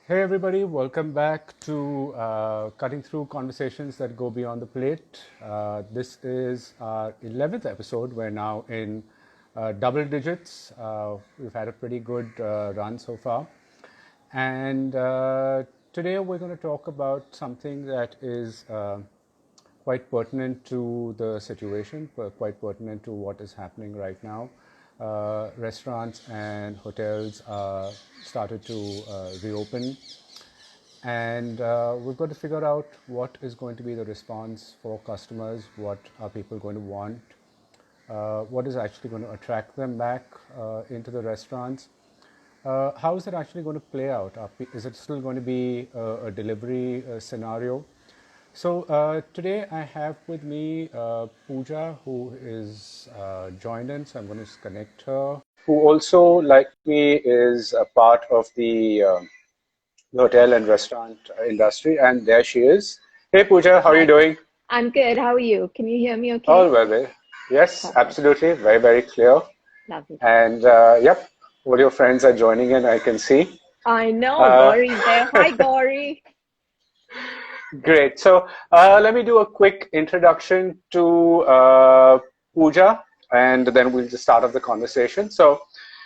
Hey everybody, welcome back to Cutting Through Conversations That Go Beyond the Plate. This is our 11th episode. We're now in double digits. We've had a pretty good run so far. And today we're going to talk about something that is quite pertinent to the situation, quite pertinent to what is happening right now. Restaurants and hotels started to reopen, and we've got to figure out what is going to be the response for customers, what are people going to want, what is actually going to attract them back into the restaurants. How is it actually going to play out? Is it still going to be a delivery scenario? So today I have with me Pooja, who is joined in, so I'm going to connect her. Who also, like me, is a part of the hotel and restaurant industry, and there she is. Hey Pooja, how are you Hi, doing? I'm good. How are you? Can you hear me All okay? well, well. Yes, Perfect. absolutely, very, very clear. Lovely. And yep, all your friends are joining in, I can see. I know Uh, Gauri's there. Hi, Gauri. Great. So let me do a quick introduction to Pooja, and then we'll just start off the conversation. So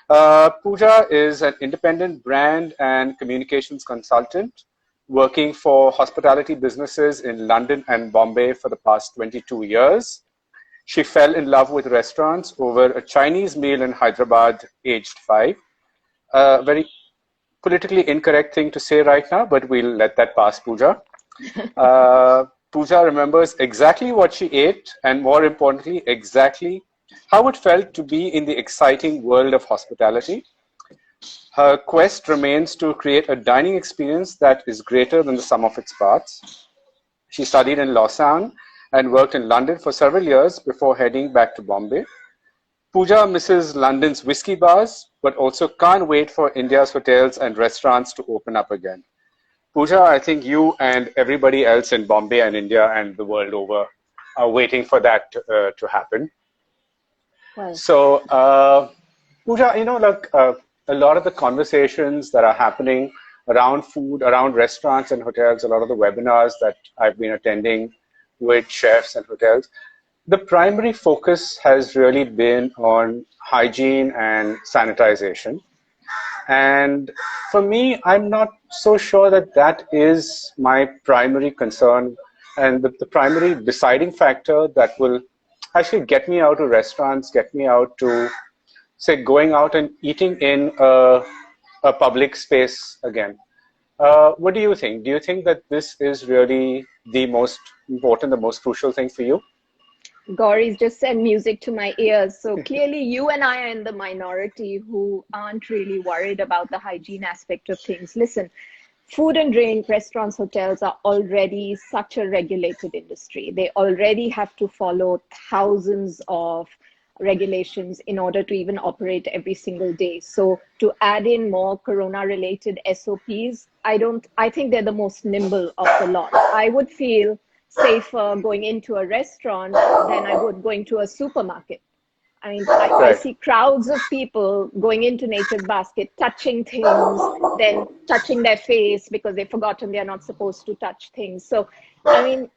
Pooja is an independent brand and communications consultant working for hospitality businesses in London and Bombay for the past 22 years. She fell in love with restaurants over a Chinese meal in Hyderabad, aged 5. A very politically incorrect thing to say right now, but we'll let that pass, Pooja. Pooja remembers exactly what she ate and, more importantly, exactly how it felt to be in the exciting world of hospitality. Her quest remains to create a dining experience that is greater than the sum of its parts. She studied in Lausanne and worked in London for several years before heading back to Bombay. Pooja misses London's whiskey bars, but also can't wait for India's hotels and restaurants to open up again. Pooja, I think you and everybody else in Bombay and India and the world over are waiting for that to happen. Well, So, Pooja, a lot of the conversations that are happening around food, around restaurants and hotels, a lot of the webinars that I've been attending with chefs and hotels, the primary focus has really been on hygiene and sanitization. And for me, I'm not so sure that that is my primary concern and the primary deciding factor that will actually get me out to restaurants, get me out to, say, going out and eating in a public space again. What do you think? Do you think that this is really the most important, the most crucial thing for you? Gauri's just sent music to my ears. So clearly, you and I are in the minority who aren't really worried about the hygiene aspect of things. Listen, food and drink, restaurants, hotels are already such a regulated industry. They already have to follow thousands of regulations in order to even operate every single day. So to add in more corona related SOPs, I think they're the most nimble of the lot. I would feel safer going into a restaurant than I would going to a supermarket. I mean, I Right. see crowds of people going into Nature's Basket, touching things, then touching their face because they've forgotten they're not supposed to touch things. So, I mean,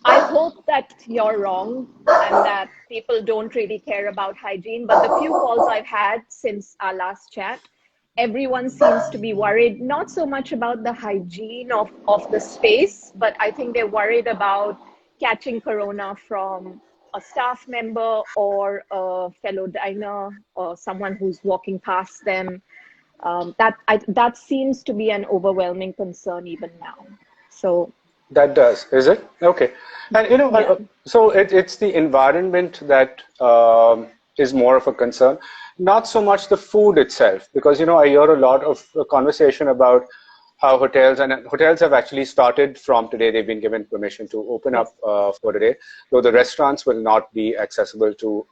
I hope that you're wrong and that people don't really care about hygiene. But the few calls I've had since our last chat, everyone seems to be worried, not so much about the hygiene of the space, but I think they're worried about catching corona from a staff member or a fellow diner or someone who's walking past them. That seems to be an overwhelming concern even now. So, That does, is it? Okay. And yeah. so it's the environment that is more of a concern, not so much the food itself, because I hear a lot of conversation about how hotels have actually started from today. They've been given permission to open up Yes. for today, though the restaurants will not be accessible to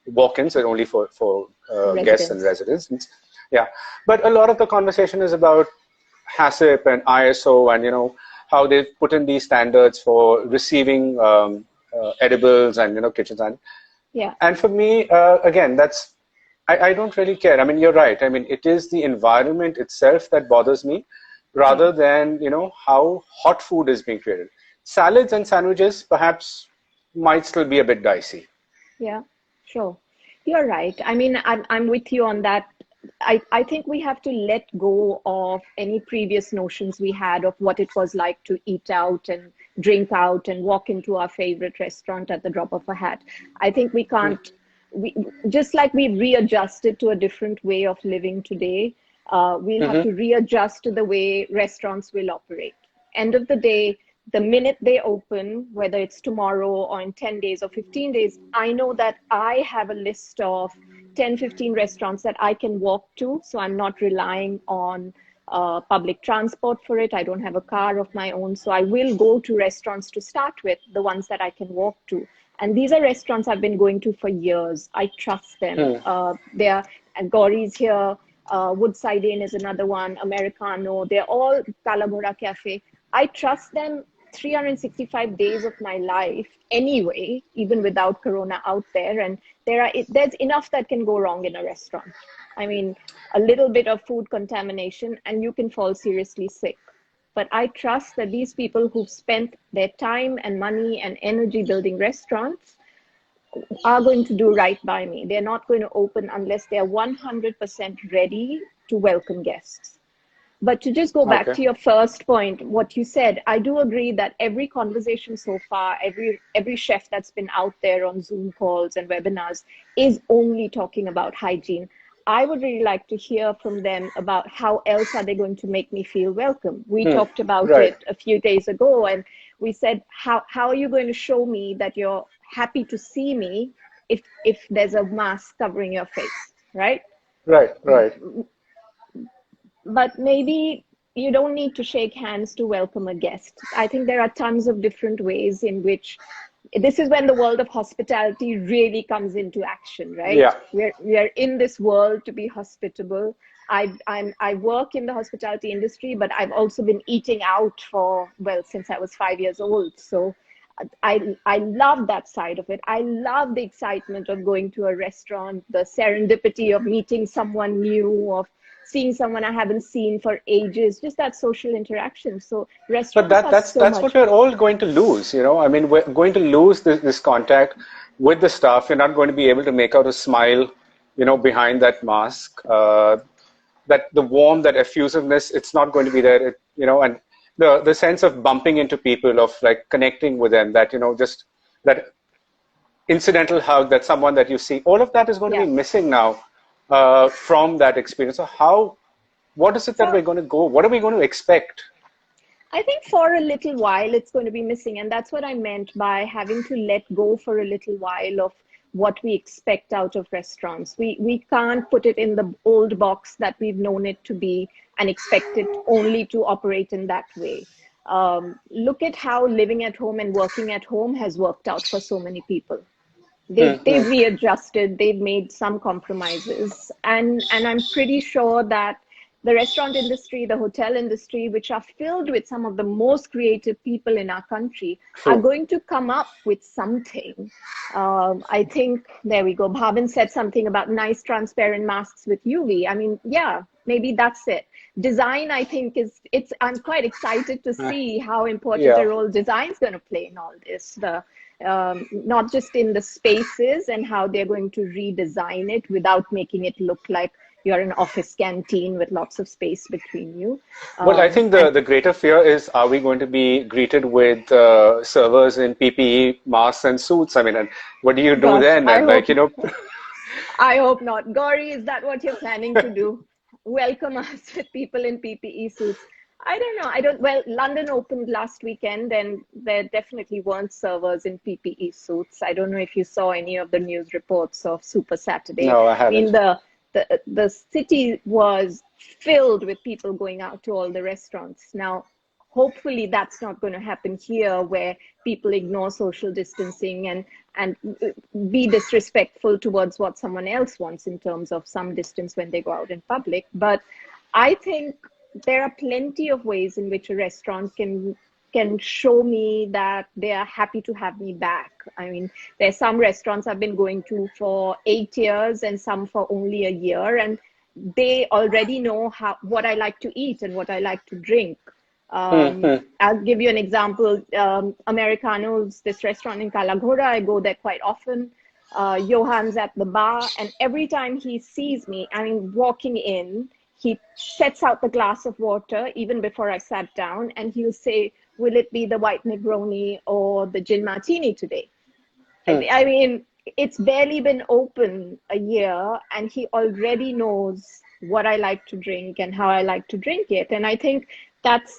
walk-ins and only for guests and Residents. residents. Yeah, but a lot of the conversation is about HACCP and ISO, and how they've put in these standards for receiving edibles and kitchens. Yeah. And for me, again, that's I don't really care. I mean, you're right. I mean, it is the environment itself that bothers me rather than, how hot food is being created. Salads and sandwiches perhaps might still be a bit dicey. Yeah, sure. You're right. I mean, I'm with you on that. I think we have to let go of any previous notions we had of what it was like to eat out and drink out and walk into our favorite restaurant at the drop of a hat. I think we can't, we, just like we've readjusted to a different way of living today, we'll have Mm-hmm. to readjust to the way restaurants will operate. End of the day, the minute they open, whether it's tomorrow or in 10 days or 15 days, I know that I have a list of 10, 15 restaurants that I can walk to. So I'm not relying on public transport for it. I don't have a car of my own. So I will go to restaurants to start with, the ones that I can walk to. And these are restaurants I've been going to for years. I trust them. They are, and Gauri's here. Woodside Inn is another one. Americano. They're all Kalabora Cafe. I trust them 365 days of my life anyway, even without Corona out there. And there's enough that can go wrong in a restaurant. I mean, a little bit of food contamination and you can fall seriously sick. But I trust that these people who've spent their time and money and energy building restaurants are going to do right by me. They're not going to open unless they're 100% ready to welcome guests. But to just go back Okay. to your first point, what you said, I do agree that every conversation so far, every chef that's been out there on Zoom calls and webinars is only talking about hygiene. I would really like to hear from them about how else are they going to make me feel welcome. We talked about Right. it a few days ago, and we said, how are you going to show me that you're happy to see me if there's a mask covering your face, right? Right. Right. But maybe you don't need to shake hands to welcome a guest. I think there are tons of different ways in which this is when the world of hospitality really comes into action, right? Yeah. We are in this world to be hospitable. I work in the hospitality industry, but I've also been eating out since I was 5 years old. So I love that side of it. I love the excitement of going to a restaurant, the serendipity of meeting someone new, of seeing someone I haven't seen for ages, just that social interaction. So But restaurants that are that's so that's what much we're more. all going to lose, I mean, we're going to lose this contact with the staff. You're not going to be able to make out a smile, behind that mask. That the warmth, that effusiveness, it's not going to be there. And the sense of bumping into people, of like connecting with them, that just that incidental hug, that someone that you see, all of that is going to be Yeah. missing now from that experience. So what is it that For we're going to go? What are we going to expect? I think for a little while it's going to be missing. And that's what I meant by having to let go for a little while of what we expect out of restaurants. We can't put it in the old box that we've known it to be and expect it only to operate in that way. Look at how living at home and working at home has worked out for so many people. They've readjusted, they've made some compromises, and I'm pretty sure that the restaurant industry, the hotel industry, which are filled with some of the most creative people in our country, are True. going to come up with something. I think there we go. Bhavin said something about nice transparent masks with UV. I mean, yeah, maybe that's it. Design, I think, I'm quite excited to see how important Yeah. a role design is going to play in all this. Not just in the spaces and how they're going to redesign it without making it look like you're an office canteen with lots of space between you. Well, I think And the greater fear is, are we going to be greeted with servers in PPE, masks, and suits? I mean, and what do you do gosh, then? And like, I hope not. Gauri, is that what you're planning to do? Welcome us with people in PPE suits. I don't know. Well, London opened last weekend and there definitely weren't servers in PPE suits. I don't know if you saw any of the news reports of Super Saturday. no, I I mean, haven't. the city was filled with people going out to all the restaurants. Now, hopefully that's not going to happen here where people ignore social distancing and be disrespectful towards what someone else wants in terms of some distance when they go out in public. But I think there are plenty of ways in which a restaurant can can show me that they are happy to have me back. I mean, there's some restaurants I've been going to for 8 years and some for only a year, and they already know what I like to eat and what I like to drink. I'll give you an example. Americanos, this restaurant in Kalaghoda, I go there quite often. Johan's at the bar, and every time he sees me, I mean, walking in, he sets out the glass of water even before I sat down, and he'll say, will it be the white Negroni or the gin martini today? I mean, it's barely been open a year, and he already knows what I like to drink and how I like to drink it. And I think that's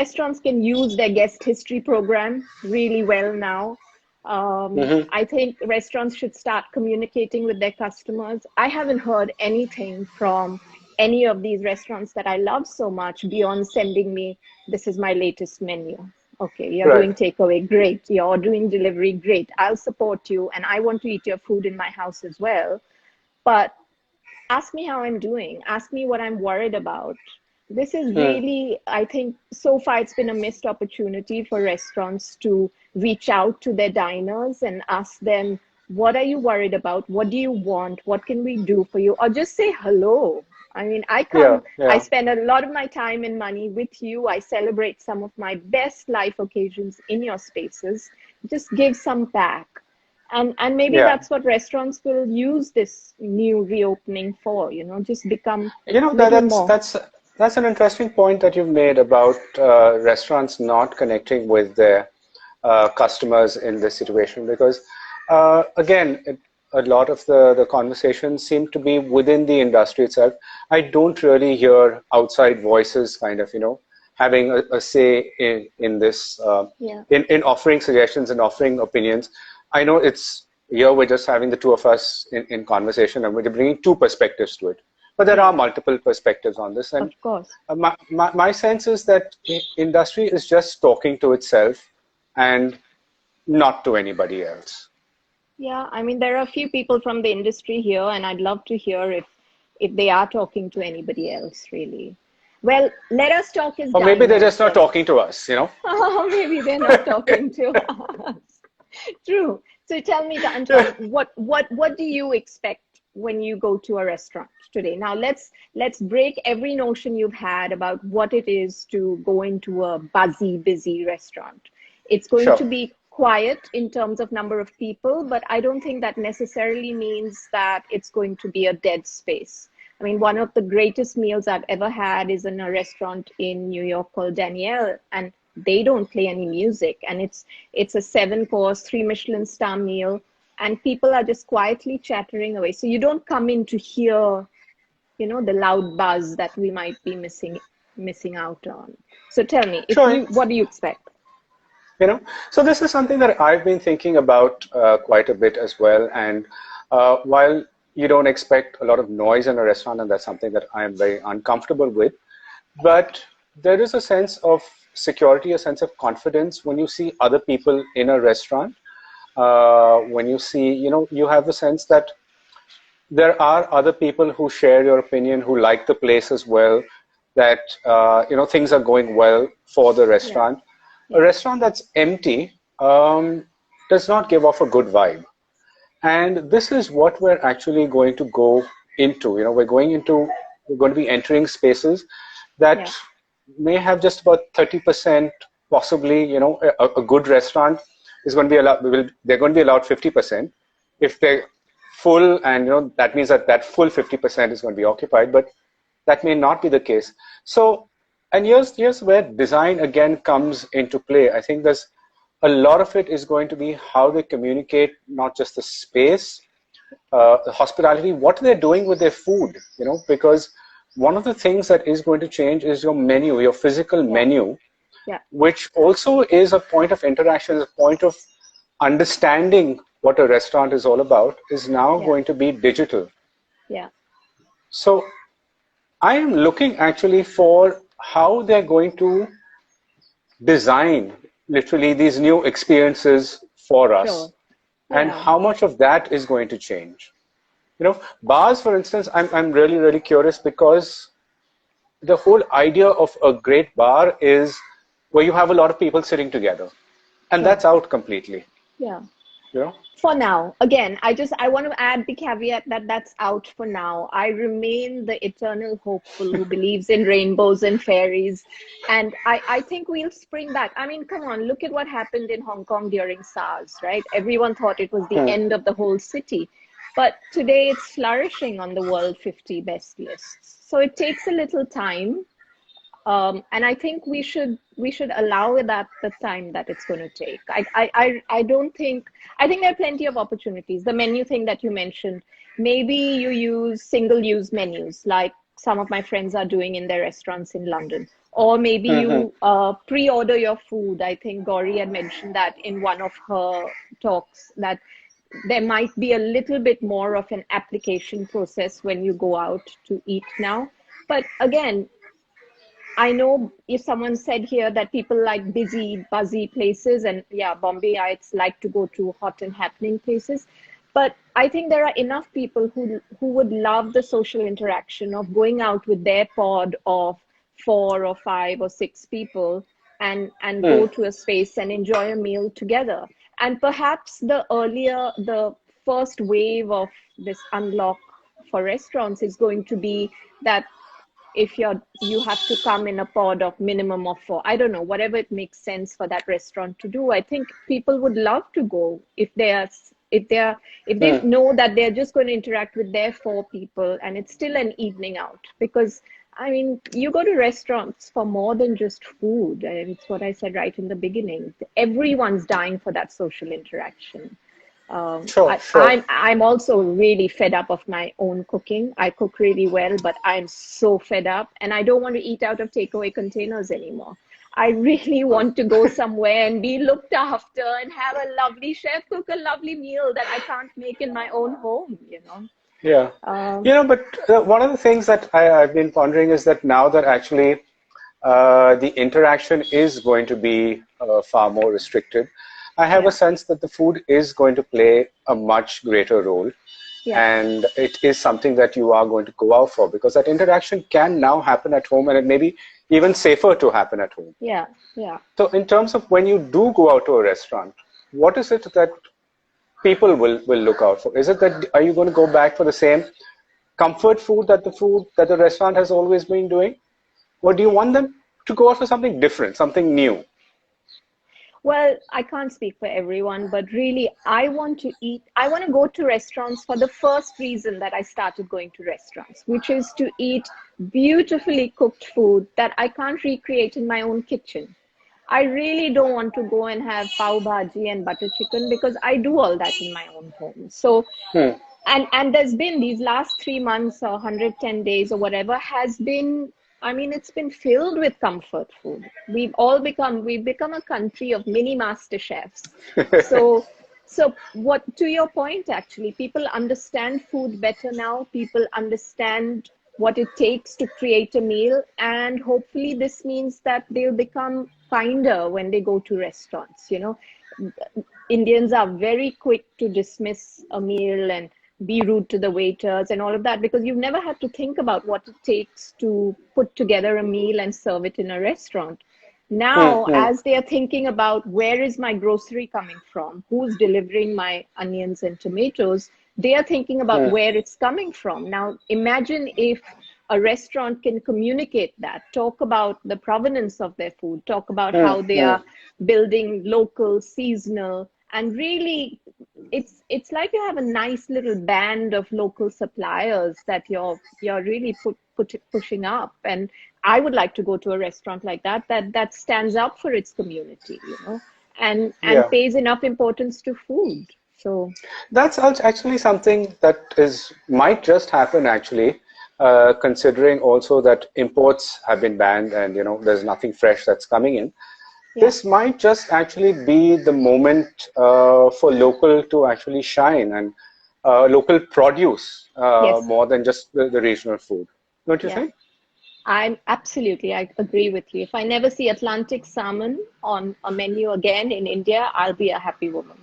restaurants can use their guest history program really well now. I think restaurants should start communicating with their customers. I haven't heard anything from any of these restaurants that I love so much beyond sending me, this is my latest menu. Okay, you're doing takeaway, great. You're doing delivery, great. I'll support you, and I want to eat your food in my house as well. But ask me how I'm doing. Ask me what I'm worried about. This is really, I think, so far it's been a missed opportunity for restaurants to reach out to their diners and ask them, what are you worried about? What do you want? What can we do for you? Or just say hello. I mean, I come, I spend a lot of my time and money with you. I celebrate some of my best life occasions in your spaces. Just give some back. And maybe that's what restaurants will use this new reopening for, you know, just become that's an interesting point that you've made about restaurants not connecting with their customers in this situation, because again, a lot of the conversations seem to be within the industry itself. I don't really hear outside voices kind of, you know, having a say in this, in offering suggestions and offering opinions. I know here we're just having the two of us in conversation, and we're bringing two perspectives to it. But there are multiple perspectives on this. And of course, my sense is that industry is just talking to itself and not to anybody else. Yeah, I mean, there are a few people from the industry here, and I'd love to hear if they are talking to anybody else, really. Well, let us talk as Or maybe they're just not talking to us, you know? Maybe they're not talking to us. True. So tell me, Antoine, what do you expect when you go to a restaurant today? Now let's break every notion you've had about what it is to go into a buzzy, busy restaurant. It's going to be quiet in terms of number of people, but I don't think that necessarily means that it's going to be a dead space. I mean, one of the greatest meals I've ever had is in a restaurant in New York called Danielle, and they don't play any music, and it's a 7-course, 3 Michelin star meal, and people are just quietly chattering away. So you don't come in to hear, you know, the loud buzz that we might be missing out on. So tell me, what do you expect? You know, so this is something that I've been thinking about quite a bit as well. And while you don't expect a lot of noise in a restaurant, and that's something that I am very uncomfortable with, but there is a sense of security, a sense of confidence when you see other people in a restaurant. When you see, you know, you have the sense that there are other people who share your opinion, who like the place as well, that, you know, things are going well for the restaurant. A restaurant that's empty does not give off a good vibe. And this is what we're actually going to go into. You know, we're going to be entering spaces that may have just about 30%, possibly, you know, a good restaurant is going to be allowed, they're going to be allowed 50%. If they're full, and, you know, that means that full 50% is going to be occupied, but that may not be the case. So, and here's where design again comes into play. I think there's a lot of it is going to be how they communicate, not just the space, the hospitality, what they're doing with their food, you know, because one of the things that is going to change is your menu, your physical menu, which also is a point of interaction, a point of understanding what a restaurant is all about, is now going to be digital. So I am looking actually for how they're going to design literally these new experiences for us, and how much of that is going to change. You know, bars, for instance, I'm really, really curious, because the whole idea of a great bar is where you have a lot of people sitting together, and Sure. that's out completely. Yeah. You know. For now, again, I want to add the caveat that that's out for now. I remain the eternal hopeful who believes in rainbows and fairies. And I think we'll spring back. I mean, come on, look at what happened in Hong Kong during SARS, right? Everyone thought it was the Hmm. end of the whole city. But today it's flourishing on the world 50 best lists. So it takes a little time. And I think we should allow that the time that it's going to take. I don't think I think there are plenty of opportunities. The menu thing that you mentioned, maybe you use single-use menus like some of my friends are doing in their restaurants in London, or maybe Hmm. you pre-order your food. I think Gauri had mentioned that in one of her talks that there might be a little bit more of an application process when you go out to eat now. But again, I know if someone said here that people like busy, buzzy places, and yeah, Bombay-ites like to go to hot and happening places. But I think there are enough people who would love the social interaction of going out with their pod of 4 or 5 or 6 people and Hmm. go to a space and enjoy a meal together. And perhaps the first wave of this unlock for restaurants is going to be that if you have to come in a pod of minimum of 4, I don't know, whatever it makes sense for that restaurant to do. I think people would love to go if they Hmm. know that they're just going to interact with their 4 people and it's still an evening out. Because I mean, you go to restaurants for more than just food, and it's what I said right in the beginning. Everyone's dying for that social interaction. Sure. Sure. I'm also really fed up of my own cooking. I cook really well, but I'm so fed up, and I don't want to eat out of takeaway containers anymore. I really want to go somewhere and be looked after and have a lovely chef cook a lovely meal that I can't make in my own home, you know. Yeah. Um, But one of the things that I've been pondering is that now that actually the interaction is going to be far more restricted, I have a yeah, sense that the food is going to play a much greater role. yeah, And it is something that you are going to go out for because that interaction can now happen at home and it may be even safer to happen at home. yeah, yeah. So, in terms of when you do go out to a restaurant, what is it that people will look out for? Is it that are you going to go back for the same comfort food that the restaurant has always been doing? Or do you want them to go out for something different, something new? Well, I can't speak for everyone, but really, I want to go to restaurants for the first reason that I started going to restaurants, which is to eat beautifully cooked food that I can't recreate in my own kitchen. I really don't want to go and have pav bhaji and butter chicken because I do all that in my own home. So, Hmm. and there's been these last 3 months or 110 days or whatever has been, I mean, it's been filled with comfort food. We've become a country of mini master chefs. So so what, to your point, actually, people understand food better now. People understand what it takes to create a meal, and hopefully this means that they'll become kinder when they go to restaurants, you know. Indians are very quick to dismiss a meal and be rude to the waiters and all of that because you've never had to think about what it takes to put together a meal and serve it in a restaurant. Hmm. Now, Hmm. as they are thinking about where is my grocery coming from, who's delivering my onions and tomatoes, they are thinking about Hmm. where it's coming from. Now, imagine if a restaurant can communicate that, talk about the provenance of their food, talk about Hmm. how they Hmm. are building local, seasonal, and really it's like you have a nice little band of local suppliers that you're really pushing up. And I would like to go to a restaurant like that stands up for its community, you know, and Yeah. pays enough importance to food. So That's actually something that is might just happen actually, considering also that imports have been banned and there's nothing fresh that's coming in. yeah, This might just actually be the moment for local to actually shine and local produce yes, more than just the regional food. Don't you yeah. think? I agree with you. If I never see Atlantic salmon on a menu again in India, I'll be a happy woman.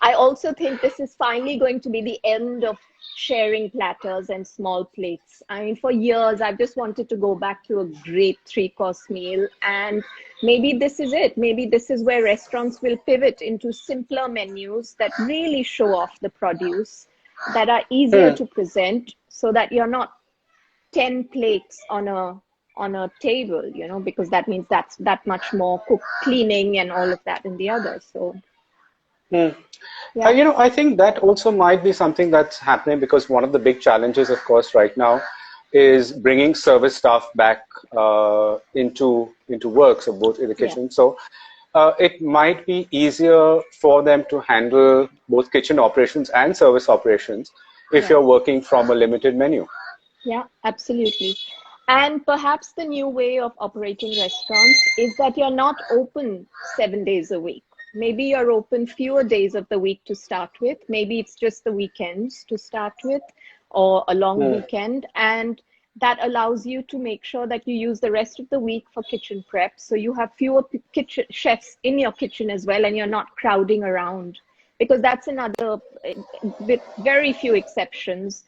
I also think this is finally going to be the end of sharing platters and small plates. I mean, for years, I've just wanted to go back to a great three-course meal. And maybe this is it. Maybe this is where restaurants will pivot into simpler menus that really show off the produce, that are easier to present, so that you're not 10 plates on a table, you know, because that means that's that much more cleaning and all of that in the other. So yeah. You know, I think that also might be something that's happening, because one of the big challenges, of course, right now is bringing service staff back into work, so both in the kitchen. So it might be easier for them to handle both kitchen operations and service operations if you're working from a limited menu. Yeah, absolutely. And perhaps the new way of operating restaurants is that you're not open 7 days a week. Maybe you're open fewer days of the week to start with. Maybe it's just the weekends to start with, or a long weekend. And that allows you to make sure that you use the rest of the week for kitchen prep. So you have fewer kitchen chefs in your kitchen as well, and you're not crowding around. Because that's another, with very few exceptions,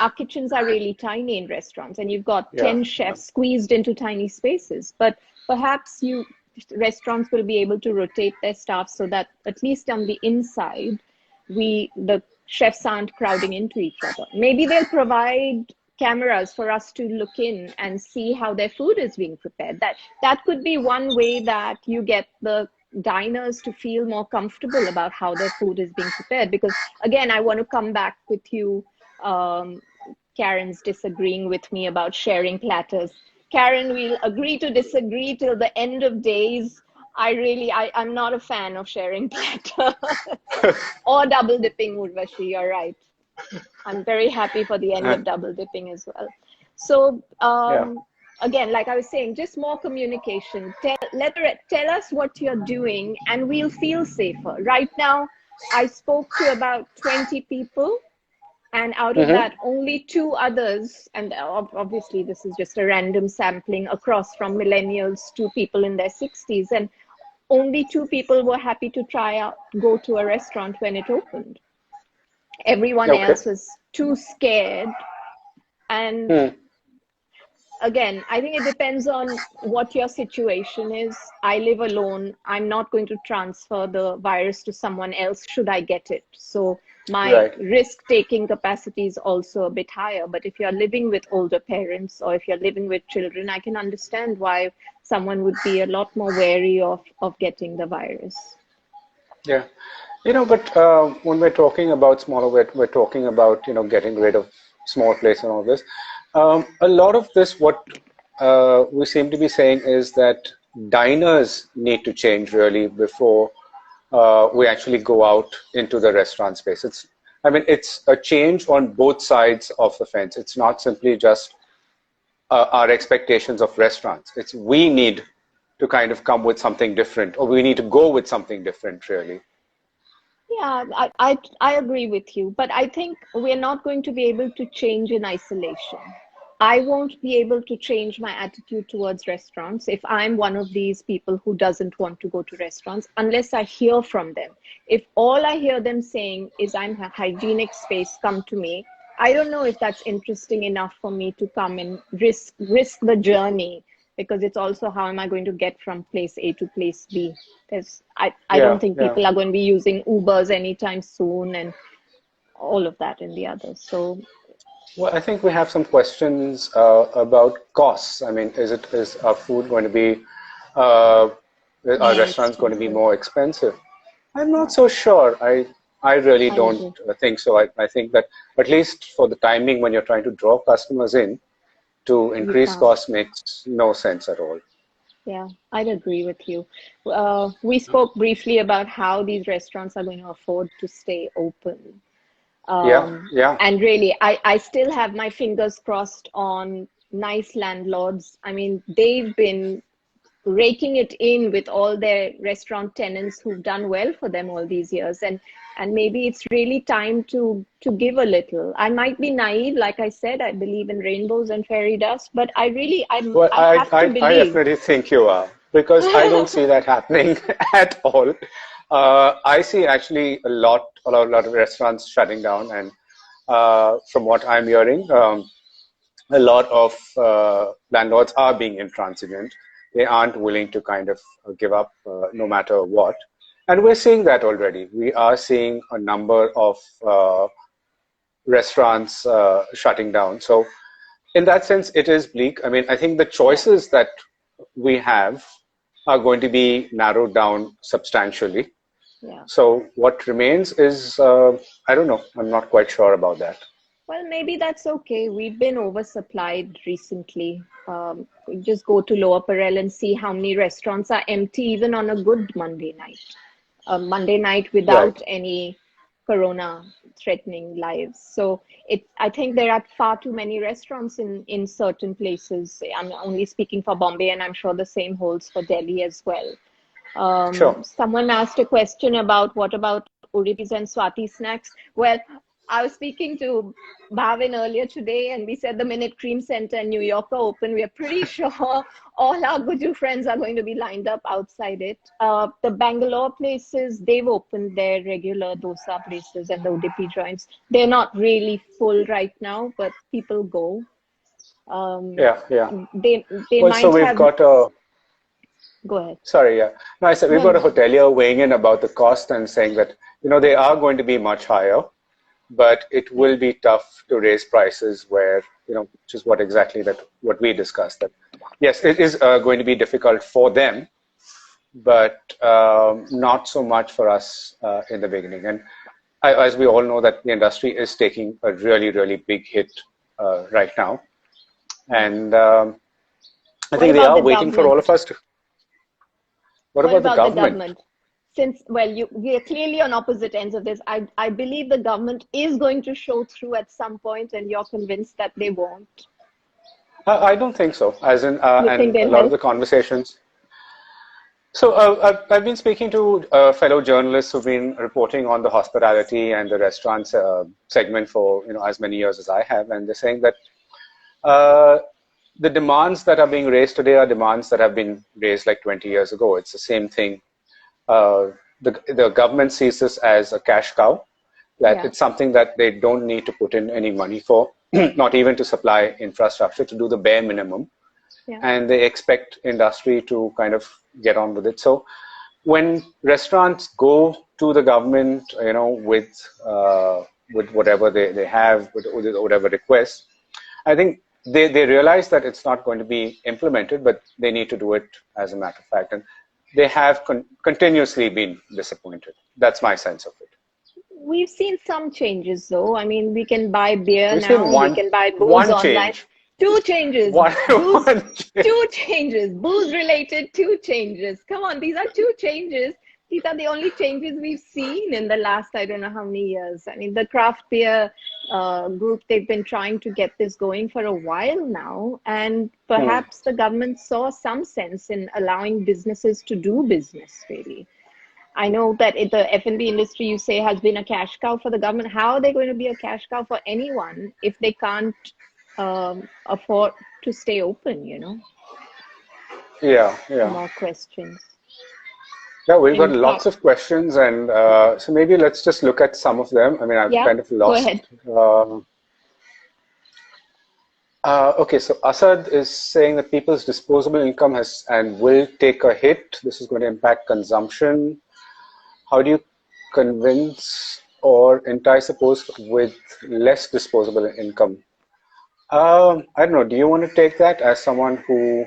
our kitchens are really tiny in restaurants, and you've got 10 chefs squeezed into tiny spaces. But perhaps restaurants will be able to rotate their staff so that at least on the inside, the chefs aren't crowding into each other. Maybe they'll provide cameras for us to look in and see how their food is being prepared. That could be one way that you get the diners to feel more comfortable about how their food is being prepared. Because again, I want to come back with you. Karen's disagreeing with me about sharing platters. Karen, we'll agree to disagree till the end of days. I'm not a fan of sharing platter or double dipping, Urvashi, you're right. I'm very happy for the end of double dipping as well. So again, like I was saying, just more communication. Tell us what you're doing and we'll feel safer. Right now, I spoke to about 20 people. And out of that, only 2 others, and obviously this is just a random sampling across from millennials to people in their 60s, and only 2 people were happy to go to a restaurant when it opened. Everyone else was too scared. And again, I think it depends on what your situation is. I live alone. I'm not going to transfer the virus to someone else should I get it. So my risk-taking capacity is also a bit higher. But if you're living with older parents or if you're living with children, I can understand why someone would be a lot more wary of getting the virus. Yeah. You know, but when we're talking about smaller, we're talking about, you know, getting rid of small plates and all this. A lot of this, what we seem to be saying is that diners need to change really before we actually go out into the restaurant space. It's a change on both sides of the fence. It's not simply just our expectations of restaurants. It's we need to kind of come with something different, or we need to go with something different, really. Yeah, I agree with you, but I think we're not going to be able to change in isolation. I won't be able to change my attitude towards restaurants if I'm one of these people who doesn't want to go to restaurants unless I hear from them. If all I hear them saying is I'm a hygienic space, come to me, I don't know if that's interesting enough for me to come and risk the journey, because it's also how am I going to get from place A to place B? I don't think people are going to be using Ubers anytime soon and all of that and the others. So, well, I think we have some questions about costs. I mean, is our food going to be, our restaurants going to be more expensive? I'm not so sure. I really don't think so. I think that at least for the timing when you're trying to draw customers in, to increase costs makes no sense at all. Yeah, I'd agree with you. We spoke briefly about how these restaurants are going to afford to stay open. And really, I still have my fingers crossed on nice landlords. I mean, they've been raking it in with all their restaurant tenants who've done well for them all these years. And maybe it's really time to give a little. I might be naive, like I said, I believe in rainbows and fairy dust, but I have to believe. I definitely think you are, because I don't see that happening at all. I see actually a lot of restaurants shutting down, and from what I'm hearing, a lot of landlords are being intransigent. They aren't willing to kind of give up no matter what. And we're seeing that already. We are seeing a number of restaurants shutting down. So, in that sense, it is bleak. I mean, I think the Yeah. choices that we have are going to be narrowed down substantially. Yeah. So, what remains is, I don't know. I'm not quite sure about that. Well, maybe that's okay. We've been oversupplied recently. We just go to Lower Parel and see how many restaurants are empty even on a good Monday night. A Monday night Right. without any corona threatening lives. So I think there are far too many restaurants in certain places. I'm only speaking for Bombay, and I'm sure the same holds for Delhi as well. Sure. Someone asked a question about what about Uripis and Swati snacks. Well, I was speaking to Bhavin earlier today, and we said the minute Cream Center and New York are open, we are pretty sure all our Guju friends are going to be lined up outside it. The Bangalore places, they've opened their regular dosa places and the Udupi joints. They're not really full right now, but people go. Um, Yeah. Yeah. they Well, so might we've have. got a Go ahead. Sorry, yeah. No, I said we've No, got a no. hotelier weighing in about the cost and saying that, they are going to be much higher, but it Yeah. will be tough to raise prices where, which is what we discussed. That yes, it is going to be difficult for them, but not so much for us in the beginning. And as we all know, that the industry is taking a really, really big hit right now. Yeah. And I What think they about are the waiting for all of government? us to. What What about the about the government? government? Since, well, we are clearly on opposite ends of this. I believe the government is going to show through at some point, and you're convinced that they won't. I don't think so. As in, You think and a they'll lot of help? the conversations. So I've been speaking to fellow journalists who've been reporting on the hospitality and the restaurants segment for as many years as I have, and they're saying that uh, the demands that are being raised today are demands that have been raised like 20 years ago. It's the same thing. Uh, the government sees this as a cash cow, that Yeah. it's something that they don't need to put in any money for, not even to supply infrastructure, to do the bare minimum, Yeah. and they expect industry to kind of get on with it. So when restaurants go to the government, with whatever they have, with whatever requests, I think they realize that it's not going to be implemented, but they need to do it as a matter of fact. And they have continuously been disappointed. That's my sense of it. We've seen some changes, though. I mean, we can buy beer We've seen now, we one can buy booze one online. change. Two changes. One Booze, one change. two changes. Booze related, two changes. Come on, these are two changes. These are the only changes we've seen in the last, I don't know how many years. I mean, the craft beer group, they've been trying to get this going for a while now. And Hmm. perhaps the government saw some sense in allowing businesses to do business, really. I know that the F&B industry, you say, has been a cash cow for the government. How are they going to be a cash cow for anyone if they can't afford to stay open, Yeah, yeah. More questions. Yeah, we've got In lots fact, of questions, and so maybe let's just look at some of them. I mean, I've yeah, kind of go lost. ahead. Okay, so Asad is saying that people's disposable income has and will take a hit. This is going to impact consumption. How do you convince or entice a post with less disposable income? I don't know. Do you want to take that as someone who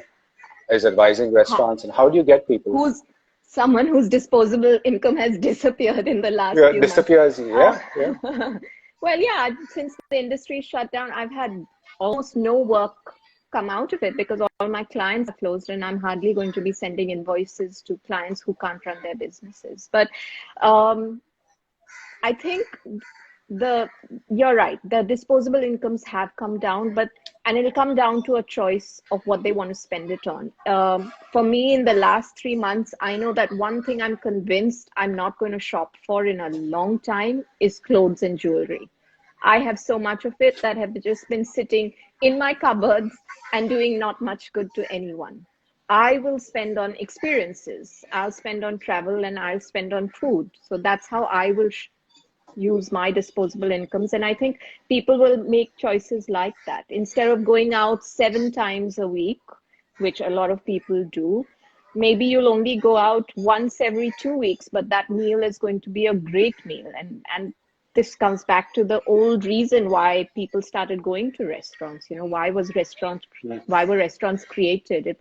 is advising How, restaurants, and how do you get people? who's someone whose disposable income has disappeared in the last Yeah, few months? disappears. Uh, Yeah, yeah. well, yeah, since the industry shut down, I've had almost no work come out of it because all my clients are closed and I'm hardly going to be sending invoices to clients who can't run their businesses. But um, I think the you're right. The disposable incomes have come down, but and it'll come down to a choice of what they want to spend it on. For me, in the last 3 months, I know that one thing I'm convinced I'm not going to shop for in a long time is clothes and jewelry. I have so much of it that have just been sitting in my cupboards and doing not much good to anyone. I will spend on experiences. I'll spend on travel and I'll spend on food. So that's how I will use my disposable incomes. And I think people will make choices like that. Instead of going out 7 times a week, which a lot of people do, maybe you'll only go out once every 2 weeks, but that meal is going to be a great meal. And this comes back to the old reason why people started going to restaurants. Why were restaurants created?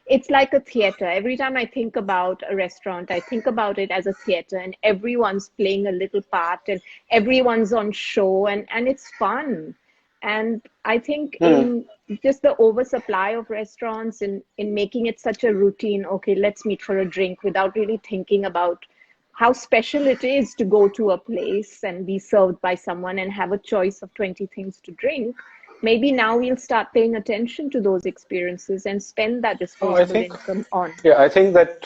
It's like a theater. Every time I think about a restaurant, I think about it as a theater, and everyone's playing a little part and everyone's on show, and it's fun. And I think in just the oversupply of restaurants, in making it such a routine, okay, let's meet for a drink, without really thinking about how special it is to go to a place and be served by someone and have a choice of 20 things to drink. Maybe now we'll start paying attention to those experiences and spend that disposable income on. Yeah, I think that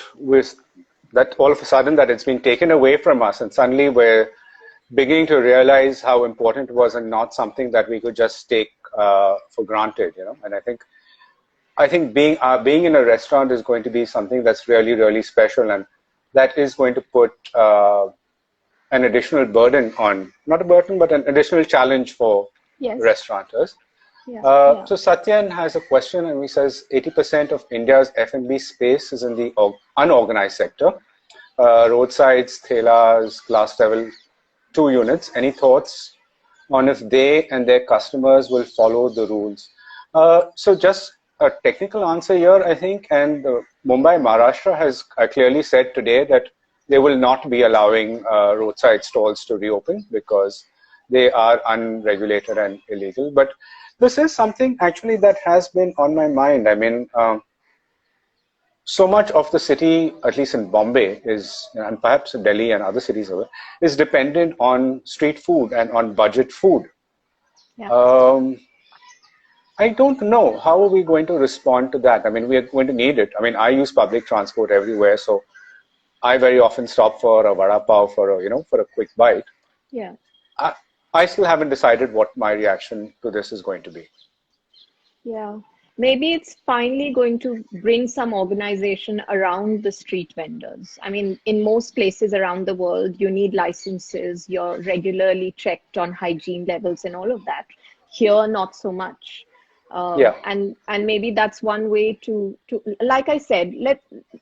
that all of a sudden that it's been taken away from us, and suddenly we're beginning to realize how important it was, and not something that we could just take for granted. And I think being in a restaurant is going to be something that's really, really special, and that is going to put an additional burden on, not a burden, but an additional challenge for restaurateurs. So Satyan has a question, and he says 80% of India's F&B space is in the unorganized sector. Roadsides, thelas, glass level, 2 units. Any thoughts on if they and their customers will follow the rules? So just a technical answer here, I think, and Mumbai, Maharashtra has clearly said today that they will not be allowing roadside stalls to reopen because they are unregulated and illegal. But this is something actually that has been on my mind. I mean, so much of the city, at least in Bombay, and perhaps in Delhi and other cities, is dependent on street food and on budget food. Yeah. I don't know how are we going to respond to that. I mean, we are going to need it. I mean, I use public transport everywhere, so I very often stop for a vada pav for a quick bite. Yeah. I still haven't decided what my reaction to this is going to be. Yeah. Maybe it's finally going to bring some organization around the street vendors. I mean, in most places around the world, you need licenses. You're regularly checked on hygiene levels and all of that. Here, not so much. And maybe that's one way to like I said,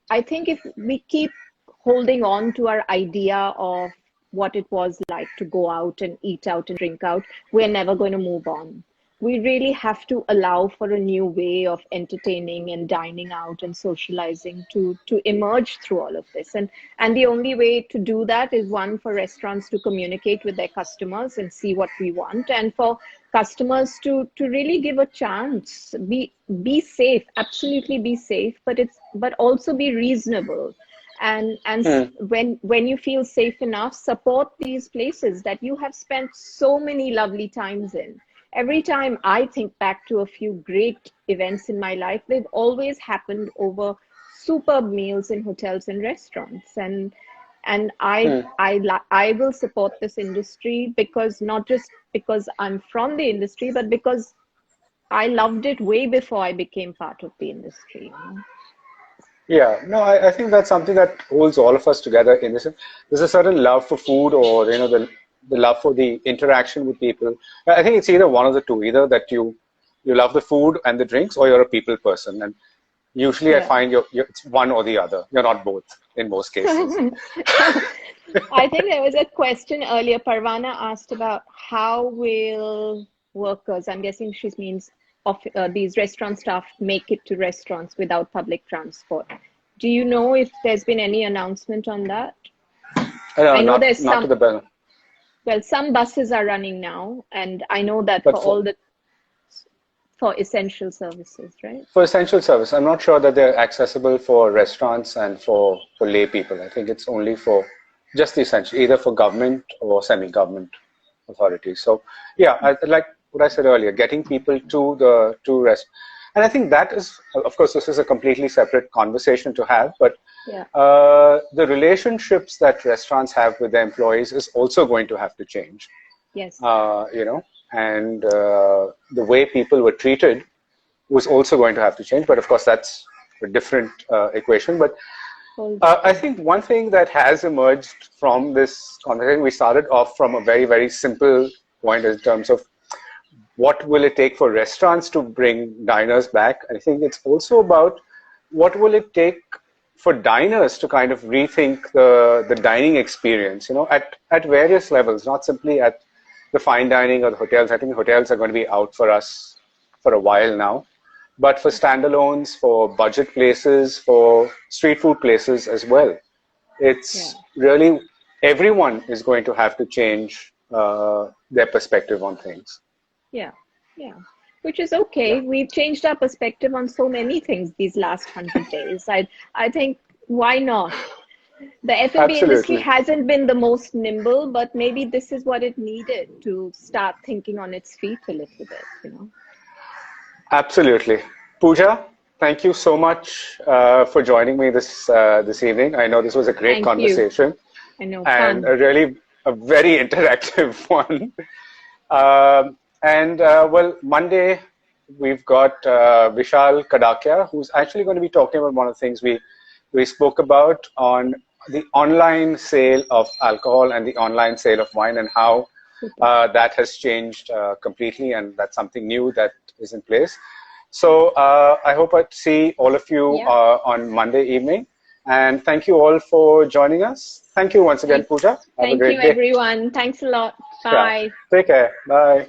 I think if we keep holding on to our idea of what it was like to go out and eat out and drink out, we're never going to move on. We really have to allow for a new way of entertaining and dining out and socializing to emerge through all of this. And the only way to do that is, one, for restaurants to communicate with their customers and see what we want, and for customers to really give a chance, be safe, absolutely be safe, but also be reasonable. And when you feel safe enough, support these places that you have spent so many lovely times in. Every time I think back to a few great events in my life, they've always happened over superb meals in hotels and restaurants. And I will support this industry, because not just because I'm from the industry, but because I loved it way before I became part of the industry. Yeah, no, I think that's something that holds all of us together in this. There's a certain love for food, or the love for the interaction with people. I think it's either one of the two, either that you love the food and the drinks, or you're a people person. And usually I find it's one or the other. You're not both in most cases. I think there was a question earlier. Parvana asked about how will workers, I'm guessing she means these restaurant staff, make it to restaurants without public transport. Do you know if there's been any announcement on that? I know there's some. To the bell. Well, some buses are running now, and I know that for essential services, right? For essential service, I'm not sure that they're accessible for restaurants and for lay people. I think it's only for just the essential, either for government or semi-government authorities. So, yeah, like what I said earlier, getting people to rest. And I think that is, of course, this is a completely separate conversation to have, but the relationships that restaurants have with their employees is also going to have to change. Yes. And the way people were treated was also going to have to change. But of course, that's a different equation. But I think one thing that has emerged from this conversation, we started off from a very, very simple point in terms of what will it take for restaurants to bring diners back. I think it's also about what will it take for diners to kind of rethink the dining experience, at various levels, not simply at the fine dining or the hotels. I think hotels are going to be out for us for a while now. But for standalones, for budget places, for street food places as well, it's really everyone is going to have to change their perspective on things. Yeah, which is okay. We've changed our perspective on so many things these last 100 days. I think, why not? The F&B industry hasn't been the most nimble, but maybe this is what it needed to start thinking on its feet a little bit, Absolutely. Pooja, thank you so much for joining me this evening. I know this was a great conversation. I know, and fun. a very interactive one. Well, Monday we've got Vishal Kadakia, who's actually going to be talking about one of the things we spoke about on the online sale of alcohol and the online sale of wine, and how that has changed completely, and that's something new that is in place. So I hope I see all of you on Monday evening. And thank you all for joining us. Thank you once again, Pooja. Thank you, everyone. Thanks a lot. Bye. Yeah. Take care. Bye.